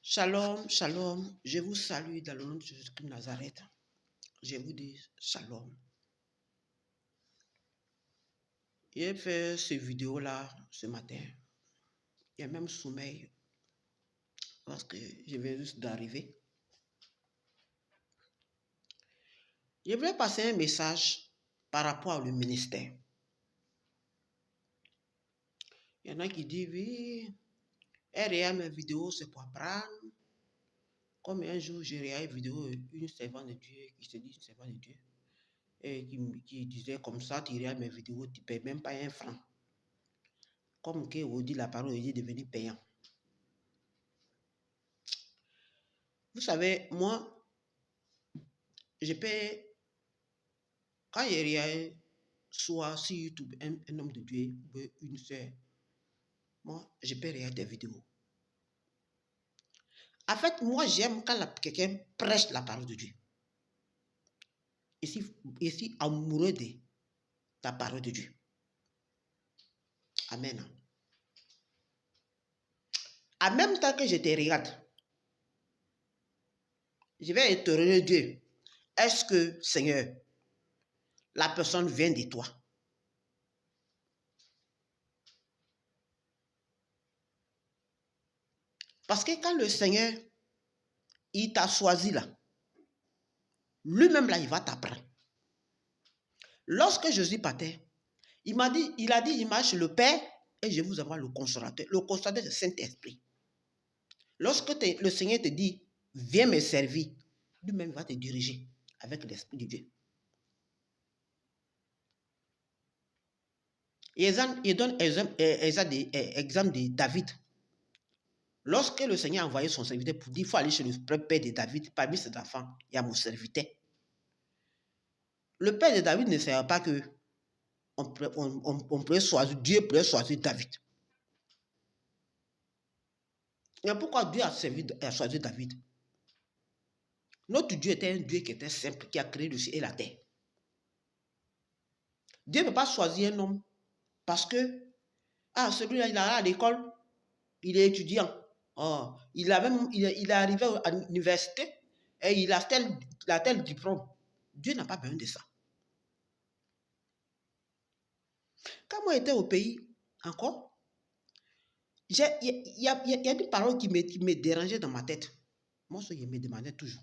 Shalom, shalom. Je vous salue dans le nom de Jésus-Christ de Nazareth. Je vous dis shalom. J'ai fait cette vidéo-là ce matin. Il y a même sommeil parce que je viens juste d'arriver. Je voulais passer un message par rapport au ministère. Il y en a qui disent, oui, regarde mes vidéos, c'est pour apprendre. Comme un jour, j'ai regardé une vidéo, une servante de Dieu qui se dit une servante de Dieu, et qui disait comme ça, tu regardes mes vidéos, tu ne payes même pas un franc. Comme que vous dit la parole est devenue payant. Vous savez, moi, je peux, quand il y a soit sur YouTube un homme de Dieu ou une soeur, moi, je peux regarder des vidéos. En fait, moi, j'aime quand quelqu'un prêche la parole de Dieu. Je suis amoureux de la parole de Dieu. Amen. En même temps que je te regarde, je vais interroger Dieu. Est-ce que, Seigneur, la personne vient de toi? Parce que quand le Seigneur, il t'a choisi là, lui-même là, il va t'apprendre. Lorsque Jésus partait, il a dit, il marche le Père et je vous envoie le consolateur. Le consolateur, c'est le Saint-Esprit. Lorsque le Seigneur te dit, viens me servir, lui-même va te diriger avec l'Esprit de Dieu. Il donne exemple de David. Lorsque le Seigneur a envoyé son serviteur pour dire, il faut aller chez le père de David, parmi ses enfants, il y a mon serviteur. Le père de David ne savait pas que on pourrait choisir, Dieu pourrait choisir David. Et pourquoi Dieu a choisi David? Notre Dieu était un Dieu qui était simple, qui a créé le ciel et la terre. Dieu ne peut pas choisir un homme parce que, celui-là, il est à l'école, il est étudiant. Oh, il est arrivé à l'université et il a tel diplôme. Dieu n'a pas besoin de ça. Quand moi j'étais au pays, encore, il y a des paroles qui me dérangeaient dans ma tête. Moi, je me demandais toujours.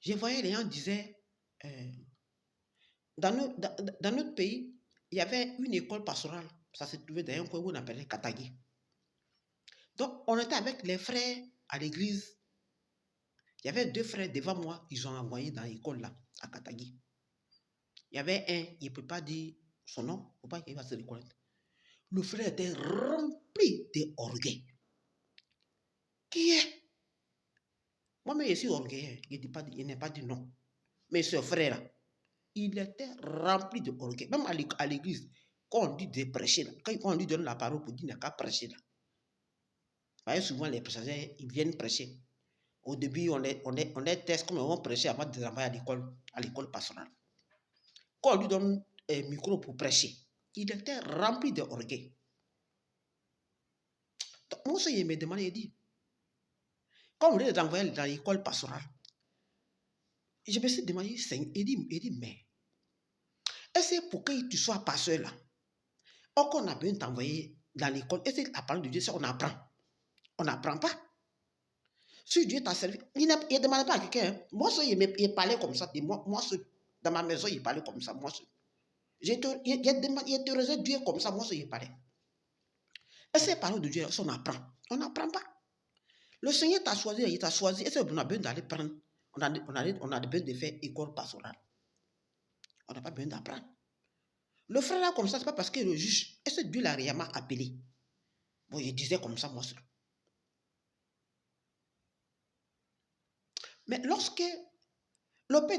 Je voyais les gens disaient, dans notre pays, il y avait une école pastorale. Ça se trouvait dans un coin où on appelait Katagi. Donc, on était avec les frères à l'église. Il y avait 2 frères devant moi, ils ont envoyé dans l'école là, à Katagi. Il y avait un, il ne peut pas dire son nom, il ne faut pas qu'il va se reconnaître. Le frère était rempli d'orgueil. Qui est? Moi-même, je suis orgueilleux. Il n'a pas dit non. Mais ce frère-là, il était rempli d'orgueil. Même à l'église, quand on dit de prêcher, là, quand on lui donne la parole pour dire qu'il n'a qu'à prêcher, là. Vous voyez, souvent, les prêcheurs, ils viennent prêcher. Au début, on les teste comme on va prêcher avant de les envoyer à l'école pastorale. Quand on lui donne un micro pour prêcher, il était rempli d'orgueil. Donc, moi, il me demande, il dit, quand on les envoie dans l'école pastorale, je me suis demandé, il dit, mais, est-ce que pour que tu sois pasteur là, qu'on a besoin de t'envoyer dans l'école, est-ce que la parole de Dieu, c'est on apprend? On n'apprend pas. Si Dieu t'a servi, il ne demande pas à quelqu'un. Hein. Moi, il parlait comme ça. Moi, dans ma maison, il parlait comme ça. Moi, il interrogeait Dieu comme ça. Moi, il parlait. Est-ce que la parole de Dieu, on apprend? On n'apprend pas. Le Seigneur t'a choisi, il t'a choisi. Est-ce qu'on a besoin d'aller prendre? On a besoin de faire école pastorale. On n'a pas besoin d'apprendre. Le frère là, comme ça, ce n'est pas parce que le juge, est-ce que Dieu l'a réellement appelé? Bon, je disais comme ça, moi seul. Mais lorsque le père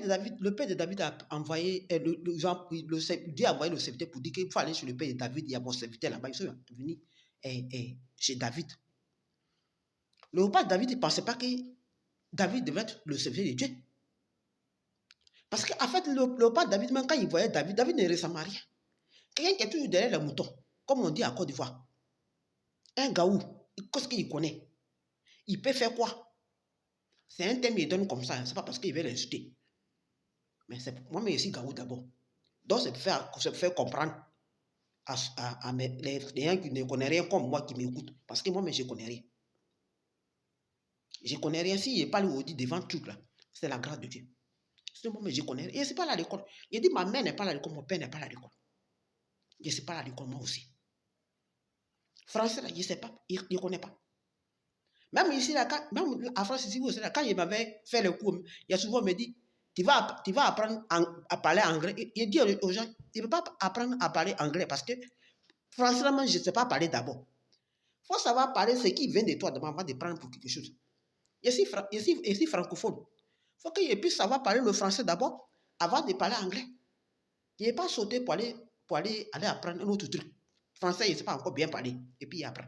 de David a envoyé, Dieu a envoyé le serviteur pour dire qu'il faut aller chez le père de David, il y a mon serviteur là-bas, ils sont venus chez David. Le père de David ne pensait pas que David devait être le serviteur de Dieu. Parce qu'en fait, le père de David, même quand il voyait David ne ressemblait à rien. Quelqu'un qui est toujours derrière les moutons, comme on dit à Côte d'Ivoire. Un gaou, qu'est-ce qu'il connaît? il peut faire quoi? C'est un thème, il donne comme ça. C'est pas parce qu'il veut l'insulter. Mais c'est moi, mais ici, Gaou d'abord. Donc, c'est pour faire comprendre à les gens qui ne connaissent rien comme moi qui m'écoutent. Parce que moi, mais je ne connais rien. Je ne connais rien. Si je parle au dit devant tout là, c'est la grâce de Dieu. C'est moi, mais je connais rien. Et c'est pas là à l'école. Il dit, ma mère n'est pas là à l'école, mon père n'est pas là à l'école. Je ne sais pas là à l'école, moi aussi. Français, là, je ne sais pas. Il ne connaît pas. Même ici, là, même à France, ici, là, quand il m'avait fait le cours, il a souvent me dit, tu vas apprendre à parler anglais. Il dit aux gens, tu ne peux pas apprendre à parler anglais parce que, franchement, je ne sais pas parler d'abord. Il faut savoir parler ce qui vient de toi avant de prendre pour quelque chose. Je suis francophone. Il faut qu'il puisse savoir parler le français d'abord avant de parler anglais. Il n'est pas sauté pour aller apprendre un autre truc. Français, il ne sait pas encore bien parler. Et puis il apprend.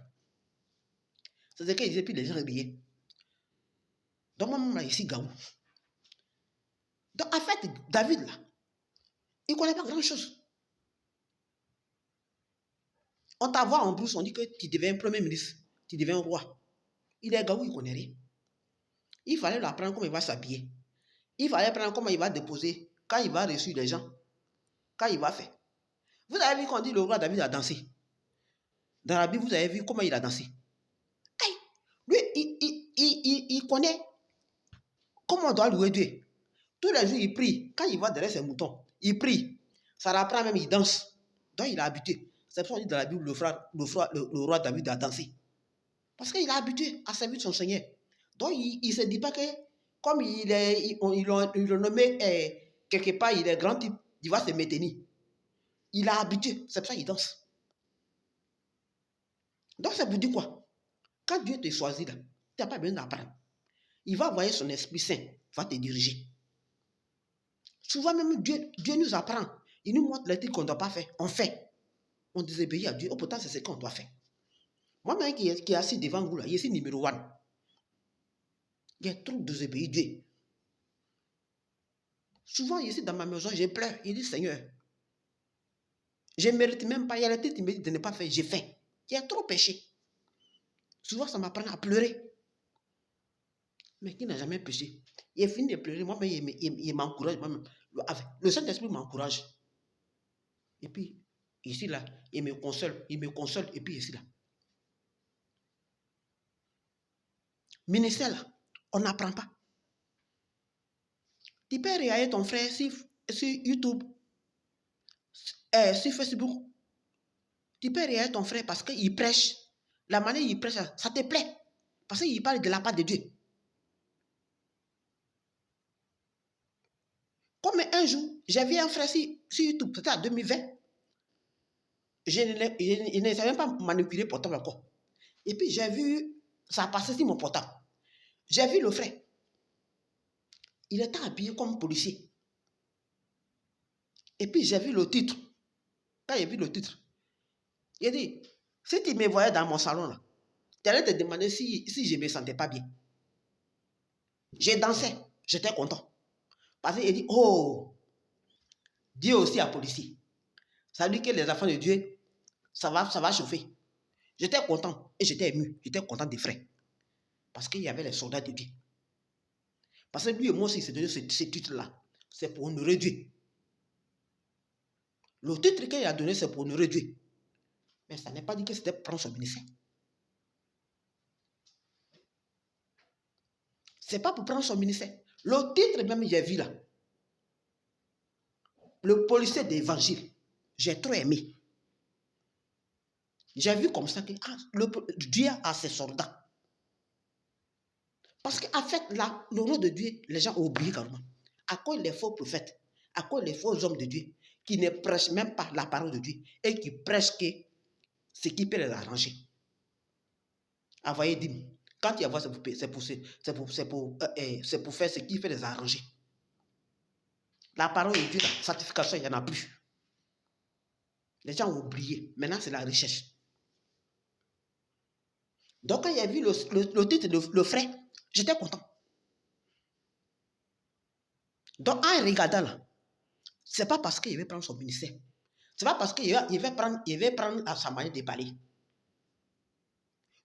C'est ce qu'il disait, puis les gens riaient. Donc, moi, ici, Gaou. Donc, en fait, David, là, il ne connaît pas grand-chose. On t'envoie en brousse, on dit que tu deviens premier ministre, tu deviens roi. Il est Gaou, il ne connaît rien. Il fallait lui apprendre comment il va s'habiller. Il fallait apprendre comment il va déposer, quand il va reçu les gens, quand il va faire. Vous avez vu qu'on dit le roi David a dansé. Dans la Bible, vous avez vu comment il a dansé. Hey, lui, il connaît comment on doit louer Dieu. Tous les jours, il prie. Quand il va derrière ses moutons, il prie. Ça l'apprend même, il danse. Donc, il est habitué. C'est pour ça qu'on dit dans la Bible, le roi David a dansé. Parce qu'il est habitué à servir son Seigneur. Donc, il ne se dit pas que, comme ils l'ont nommé quelque part, il est grand type, il va se maintenir. Il est habitué. C'est pour ça qu'il danse. Donc, ça vous dit quoi? Quand Dieu te choisit, là, tu n'as pas besoin d'apprendre. Il va envoyer son Esprit Saint, va te diriger. Souvent même, Dieu nous apprend. Il nous montre les trucs qu'on ne doit pas faire. On fait. On désobéit à Dieu. Oh, pourtant, c'est ce qu'on doit faire. Moi-même qui est assis devant vous, là, je suis numéro 1. Il y a trop désobéi Dieu. Souvent, ici, dans ma maison, je pleure. Il dit, Seigneur, je ne mérite même pas. Il y a les trucs qui me disent de ne pas faire. J'ai fait. Il y a trop péché. Souvent, ça m'apprend à pleurer. Mais qui n'a jamais péché? Il est fini de pleurer. Moi-même, il m'encourage. Le Saint-Esprit m'encourage. Et puis, ici, là, il me console. Et puis, ici, là. Ministère, là, on n'apprend pas. Tu peux regarder ton frère sur YouTube, sur Facebook. Tu peux regarder ton frère parce qu'il prêche. La manière dont il prêche, ça te plaît. Parce qu'il parle de la part de Dieu. Comme un jour, j'ai vu un frère sur YouTube, c'était en 2020. Je ne savais pas manipuler le portable encore. Et puis j'ai vu, ça passait sur mon portable. J'ai vu le frère. Il était habillé comme policier. Et puis j'ai vu le titre. Quand j'ai vu le titre, il dit, si tu me voyais dans mon salon, là, tu allais te demander si je ne me sentais pas bien. J'ai dansé, j'étais content. Parce qu'il dit, oh, Dieu aussi a policier. Ça veut dire que les enfants de Dieu, ça va chauffer. J'étais content et j'étais ému. J'étais content des frères. Parce qu'il y avait les soldats de Dieu. Parce que lui et moi aussi, c'est donné ce titre-là. C'est pour honorer Dieu. Le titre qu'il a donné, c'est pour honorer Dieu. Mais ça n'est pas dit que c'était pour prendre son ministère. Ce n'est pas pour prendre son ministère. Le titre même, j'ai vu là. Le policier d'évangile. J'ai trop aimé. J'ai vu comme ça que Dieu a ses soldats. Parce qu'en fait, là, le nom de Dieu, les gens ont oublié carrément. À quoi les faux prophètes, à quoi les faux hommes de Dieu, qui ne prêchent même pas la parole de Dieu et qui prêchent que ce qui peut les arranger. Envoyez dîmes. Quand il y a c'est pour faire ce qui fait les arranger. La parole de Dieu, la sanctification, il n'y en a plus. Les gens ont oublié. Maintenant, c'est la recherche. Donc, quand il y a vu le titre de le frère, j'étais content. Donc, en regardant là, ce n'est pas parce qu'il veut prendre son ministère. Ce n'est pas parce qu'il veut prendre à sa manière de parler.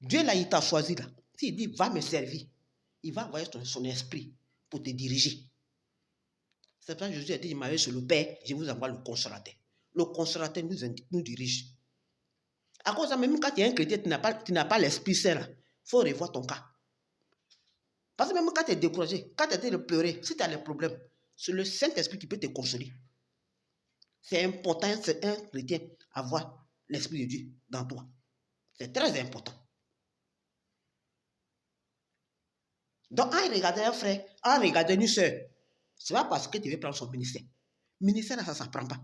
Dieu là, il t'a choisi là. S'il dit, va me servir, il va envoyer son esprit pour te diriger. C'est pour ça que Jésus a dit, je m'avais sur le Père, je vous envoie le consolateur. Le consolateur nous dirige. À cause de ça, même quand tu es un chrétien, tu n'as pas l'Esprit Saint, il faut revoir ton cas. Parce que même quand tu es découragé, quand tu es en train de pleurer, si tu as des problèmes, c'est le Saint-Esprit qui peut te consoler. C'est important, c'est un chrétien, avoir l'Esprit de Dieu dans toi. C'est très important. Donc, en regardant un frère, en regardant une soeur, ce n'est pas parce que tu veux prendre son ministère. Ministère, ça ne s'apprend pas.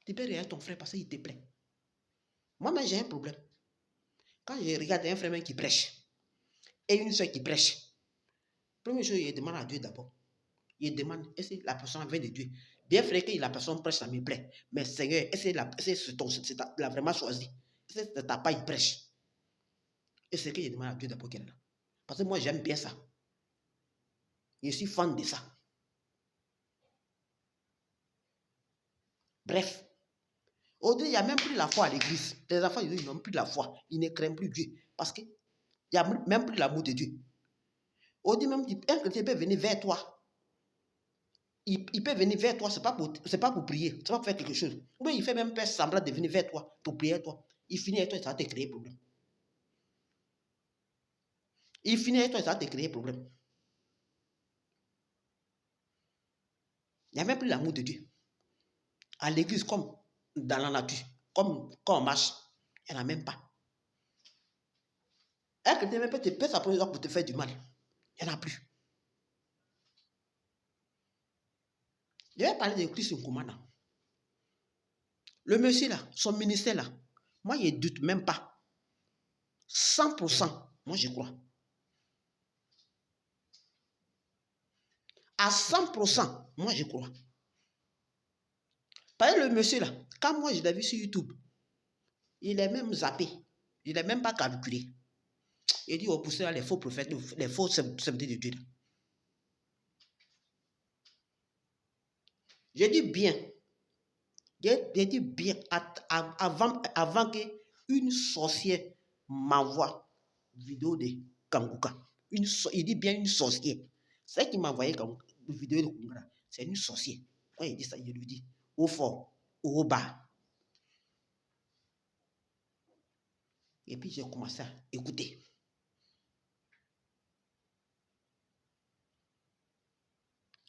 Tu peux regarder ton frère parce qu'il te plaît. Moi-même, j'ai un problème. Quand je regarde un frère qui prêche et une soeur qui prêche, première chose, il demande à Dieu d'abord. Il demande, est-ce que la personne vient de Dieu? Bien vrai que la personne prêche, ça me plaît. Mais Seigneur, est-ce que tu l'as vraiment choisi? Est-ce que tu n'as pas une prêche? Et c'est que je demande à Dieu d'abord qu'elle est là. Parce que moi, j'aime bien ça. Je suis fan de ça. Bref. Aujourd'hui, il n'y a même plus la foi à l'église. Les enfants, ils n'ont plus la foi. Ils ne craignent plus Dieu. Parce qu'il n'y a même plus l'amour de Dieu. Aujourd'hui, même un chrétien peut venir vers toi. Il peut venir vers toi, ce n'est pas pour prier, c'est pas pour faire quelque chose. Oui, il fait même pas semblant de venir vers toi, pour prier à toi. Il finit avec toi et ça va te créer problème. Il finit avec toi et ça va te créer problème. Il n'y a même plus l'amour de Dieu. À l'église, comme dans la nature, comme quand on marche, il n'y en a même pas. Un chrétien même peut s'approcher pour te faire du mal. Il n'y en a plus. Je vais parler de Christ Nkoumana. Le monsieur là, son ministère là, moi je ne doute même pas. 100%, moi je crois. À 100%, moi je crois. Par exemple, le monsieur là, quand moi je l'ai vu sur YouTube, il est même zappé. Il n'est même pas calculé. Il dit, oh, poussez les faux prophètes, les faux serviteurs de Dieu. Je dis bien. Je dis bien avant qu'une sorcière m'envoie vidéo de Kangouka. Il dit bien une sorcière. C'est qui m'a envoyé une vidéo de Kangouka. C'est une sorcière. Quand il dit ça, je lui dis au fort, au bas. Et puis j'ai commencé à écouter.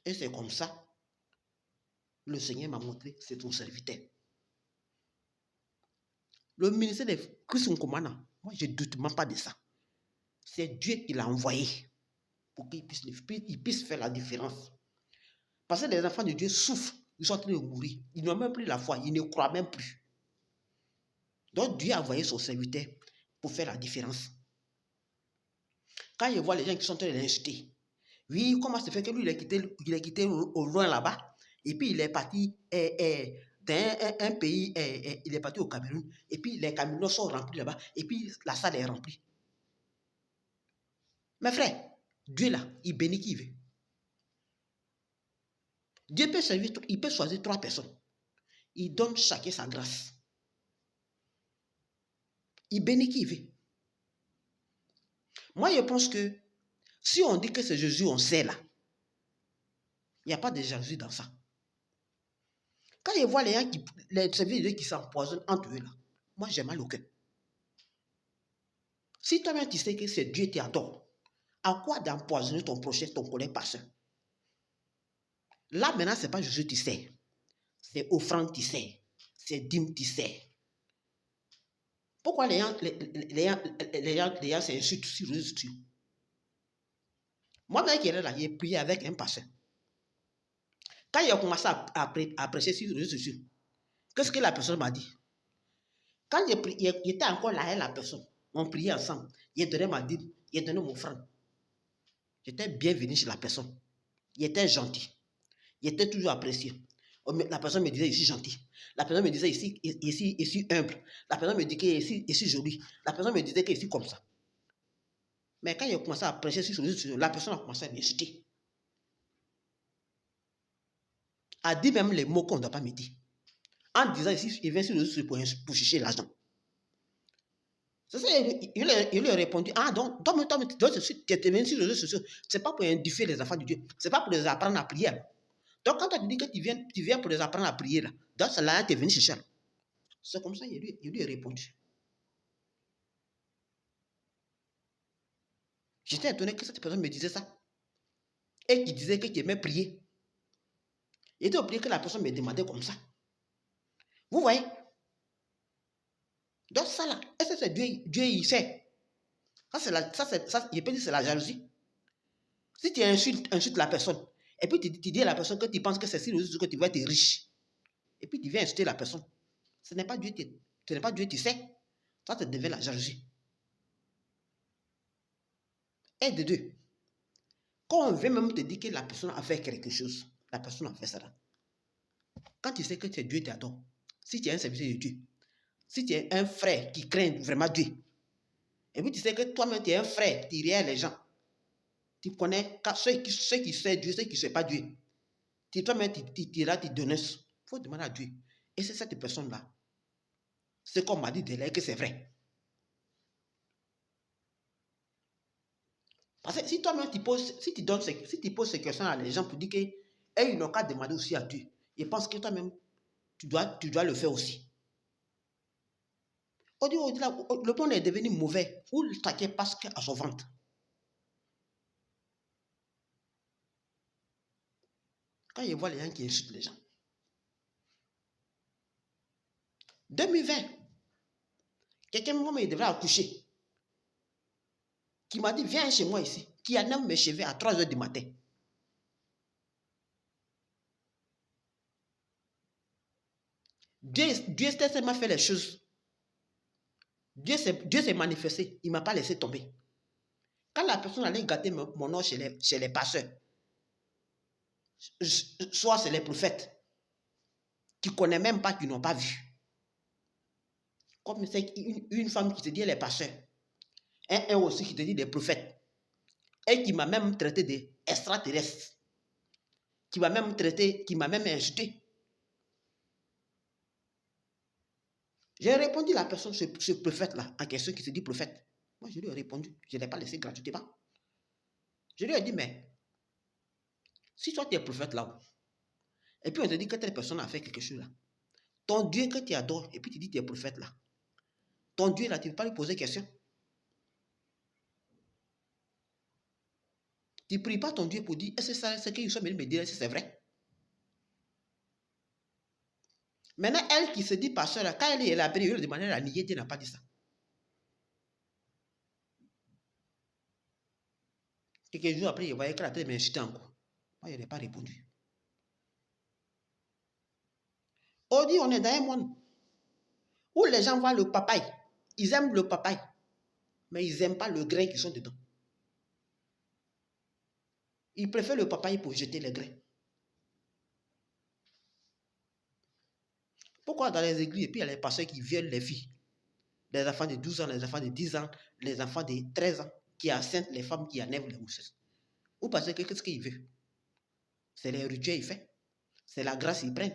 Et c'est comme ça, le Seigneur m'a montré, c'est ton serviteur. Le ministère de Christ Nkoumana, moi je ne doute même pas de ça. C'est Dieu qui l'a envoyé pour qu'il puisse faire la différence. Parce que les enfants de Dieu souffrent, ils sont en train de mourir. Ils n'ont même plus la foi, ils ne croient même plus. Donc Dieu a envoyé son serviteur pour faire la différence. Quand je vois les gens qui sont en train de l'insulter, oui, comment ça fait que lui, il est quitté au loin là-bas, et puis il est parti dans un pays, il est parti au Cameroun, et puis les camions sont remplis là-bas, et puis la salle est remplie. Mes frères, Dieu là, il bénit qui il veut. Dieu peut servir, il peut choisir 3 personnes. Il donne chacun sa grâce. Il bénit qui il veut. Moi, je pense que si on dit que c'est Jésus, on sait là. Il n'y a pas de Jésus dans ça. Quand je vois les gens les serviteurs qui s'empoisonnent entre eux là, moi j'ai mal au cœur. Si toi-même tu sais que c'est Dieu qui t'adore, à quoi d'empoisonner ton prochain, ton collègue pasteur? Là maintenant, ce n'est pas Jésus qui sait. C'est offrande qui sait. C'est dîme qui sait. Pourquoi les gens s'insultent sur les réseaux sociaux? Moi, qui est là, j'ai prié avec un pasteur. Quand il a commencé à prêcher sur les réseaux sociaux, qu'est-ce que la personne m'a dit? Quand il était encore là avec la personne, on priait ensemble. Il donnait ma dîme, il donnait mon offrande. J'étais bienvenu chez la personne. Il était gentil. Il était toujours apprécié. La personne me disait, ici gentil. La personne me disait, ici humble. La personne me disait, ici joli. La personne me disait, ici comme ça. Mais quand il a commencé à prêcher sur la personne a commencé à m'insulter. A dit même les mots qu'on ne doit pas me dire. En disant ici, il vient sur le pour chercher l'argent. C'est ça, il lui a répondu, ah donc, toi, tu es venu sur les réseaux sociaux, c'est pas pour édifier les enfants de Dieu, c'est pas pour les apprendre à prier. Donc quand tu dis que tu viens pour les apprendre à prier, là, donc c'est là que tu es venu chercher. C'est comme ça il lui a répondu. J'étais étonné que cette personne me disait ça. Et qui disait que tu aimais prier. Il était oublié que la personne me demandait comme ça. Vous voyez? Donc ça là, est-ce que c'est Dieu il fait? Ça, je peux dire c'est la jalousie. Si tu insultes la personne, et puis tu dis à la personne que tu penses que c'est si que tu vas être riche, et puis tu viens insulter la personne, ce n'est pas Dieu, tu sais. Ça te devient la jalousie. Et de deux, quand on veut même te dire que la personne a fait quelque chose, la personne a fait ça là. Quand tu sais que c'est Dieu qui t'adore, si tu es un serviteur de Dieu, si tu es un frère qui craint vraiment Dieu, et puis tu sais que toi-même tu es un frère, tu irais les gens, tu connais ceux qui savent Dieu, ceux qui ne savent pas Dieu, toi-même tu iras, tu donnes, il faut demander à Dieu. Et c'est cette personne-là, c'est comme m'a dit d'elle que c'est vrai. Parce que si toi-même tu poses ces questions à les gens pour dire qu'ils n'ont qu'à demander aussi à Dieu, ils pensent que toi-même, tu dois le faire aussi. Le monde est devenu mauvais. Vous le traquez parce qu'à son ventre. Quand je vois les gens qui insultent les gens. 2020, quelqu'un il devrait accoucher. Qui m'a dit, viens chez moi ici. Qui a même mes cheveux à 3 h du matin. Dieu m'a fait les choses. Dieu s'est manifesté. Il ne m'a pas laissé tomber. Quand la personne allait gâter mon nom chez les pasteurs, soit c'est les prophètes, qui ne connaissent même pas, qui n'ont pas vu. Comme c'est une femme qui te dit les pasteurs, un aussi qui te dit des prophètes, et qui m'a même traité d'extraterrestre, qui m'a même insulté. J'ai répondu à la personne, ce prophète-là, en question qui se dit prophète. Moi, je lui ai répondu, je ne l'ai pas laissé gratuitement. Je lui ai dit, mais si toi tu es prophète là, et puis on te dit que telle personne a fait quelque chose là, ton Dieu que tu adores, et puis tu dis que tu es prophète là, ton Dieu là, tu ne peux pas lui poser question. Tu ne pries pas ton Dieu pour dire, est-ce que ça, c'est qu'ils sont venus me dire si c'est vrai? Maintenant, elle qui se dit pasteur, quand elle a prié, de manière à nier, Dieu n'a pas dit ça. Quelques jours après, il voyait que la tête m'insultait encore. Moi, je n'ai pas répondu. On dit, on est dans un monde où les gens voient le papaye. Ils aiment le papaye, mais ils n'aiment pas le grain qui sont dedans. Ils préfèrent le papaye pour jeter les grains. Pourquoi dans les églises, et puis il y a les pasteurs qui violent les filles, les enfants de 12 ans, les enfants de 10 ans, les enfants de 13 ans, qui enceintent les femmes qui enlèvent les grossesses. Ou parce que qu'est-ce qu'il veut? C'est les rituels qu'il fait. C'est la grâce qu'il prend.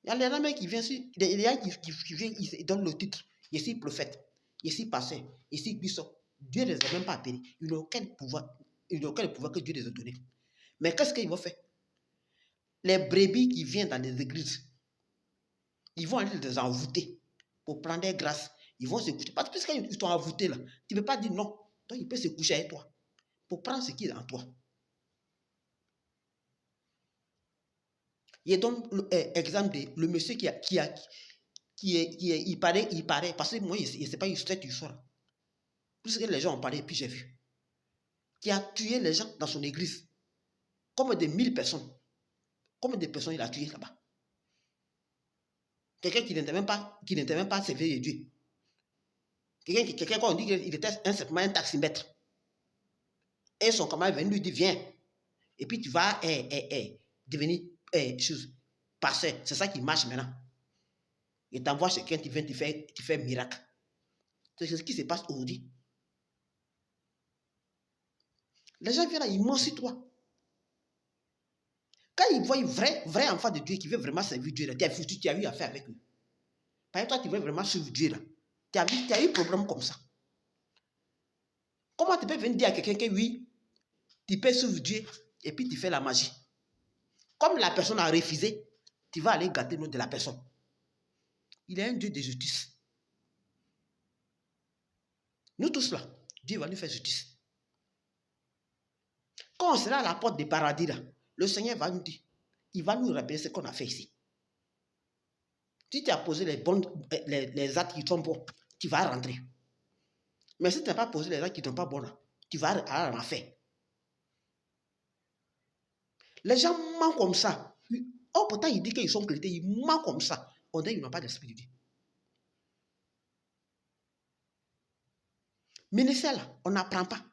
Il y a les gens qui viennent, les gens qui viennent, ils donnent le titre. Ici prophète, ici pasteur, ici bishop. Dieu ne les a même pas appelés. Ils n'ont aucun pouvoir. Ils n'ont aucun pouvoir que Dieu les a donné. Mais qu'est-ce qu'ils vont faire? Les brebis qui viennent dans les églises, ils vont aller les envoûter pour prendre des grâces. Ils vont se coucher. Parce que puisqu'ils t'ont envoûté là, tu ne peux pas dire non. Donc il peut se coucher avec toi pour prendre ce qui est en toi. Il donne exemple de le monsieur il paraît, parce que moi, il ne sait pas, il sait du soir. Puisque les gens ont parlé, puis j'ai vu. Qui a tué les gens dans son église. Comme de 1000 personnes. Combien de personnes il a tué là-bas? Quelqu'un qui n'était même pas servi de Dieu. Quelqu'un qu'on dit qu'il était simplement un taximètre. Et son camarade est venu lui dire, viens. Et puis tu vas devenir pasteur. C'est ça qui marche maintenant. Et t'envoie quelqu'un qui vient, tu fais un miracle. C'est ce qui se passe aujourd'hui. Les gens viennent là, ils mentent sur toi. Quand ils voient vrai enfant de Dieu qui veut vraiment servir Dieu, tu as eu affaire avec eux. Par exemple, toi, tu veux vraiment suivre Dieu là. Tu as eu un problème comme ça. Comment tu peux venir dire à quelqu'un que oui, tu peux suivre Dieu et puis tu fais la magie? Comme la personne a refusé, tu vas aller gâter le nom de la personne. Il est un Dieu de justice. Nous tous là, Dieu va nous faire justice. Quand on sera à la porte du paradis là, le Seigneur va nous dire, il va nous rappeler ce qu'on a fait ici. Si tu as posé les actes qui sont bons, tu vas rentrer. Mais si tu n'as pas posé les actes qui ne sont pas bons, là, tu vas aller en enfer. Les gens mentent comme ça. Oh, pourtant, ils disent qu'ils sont chrétiens, ils mentent comme ça. On dit qu'ils n'ont pas d'esprit de Dieu. Ministère là, on n'apprend pas.